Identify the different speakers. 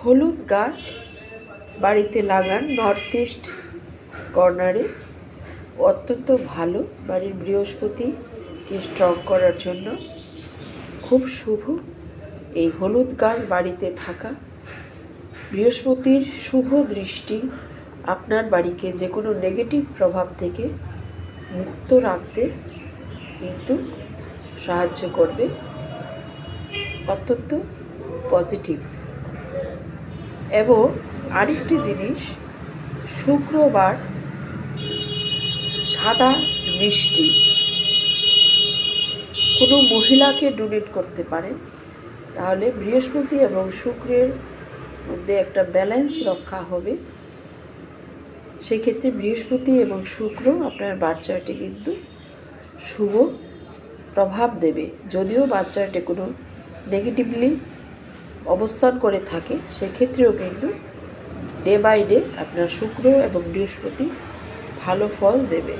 Speaker 1: হলুদ গাছ বাড়িতে লাগান নর্থ ইস্ট কর্নারে, অত্যন্ত ভালো। বাড়ির বৃহস্পতিকে স্ট্রং করার জন্য খুব শুভ এই হলুদ গাছ বাড়িতে থাকা। বৃহস্পতির শুভ দৃষ্টি আপনার বাড়িকে যে কোনো নেগেটিভ প্রভাব থেকে মুক্ত রাখতে কিন্তু সাহায্য করবে, অত্যন্ত পজিটিভ। এবং আরেকটি জিনিস, শুক্রবার সাদা মিষ্টি কোনো মহিলাকে ডোনেট করতে পারেন, তাহলে বৃহস্পতি এবং শুক্রের মধ্যে একটা ব্যালেন্স রক্ষা হবে। সেক্ষেত্রে বৃহস্পতি এবং শুক্র আপনার বাচ্চাটি কিন্তু শুভ প্রভাব দেবে। যদিও বাচ্চাটি কোনো নেগেটিভলি অবস্থান করে থাকে, সেক্ষেত্রেও কিন্তু ডে বাই ডে আপনার শুক্র এবং বৃহস্পতি ভালো ফল দেবে।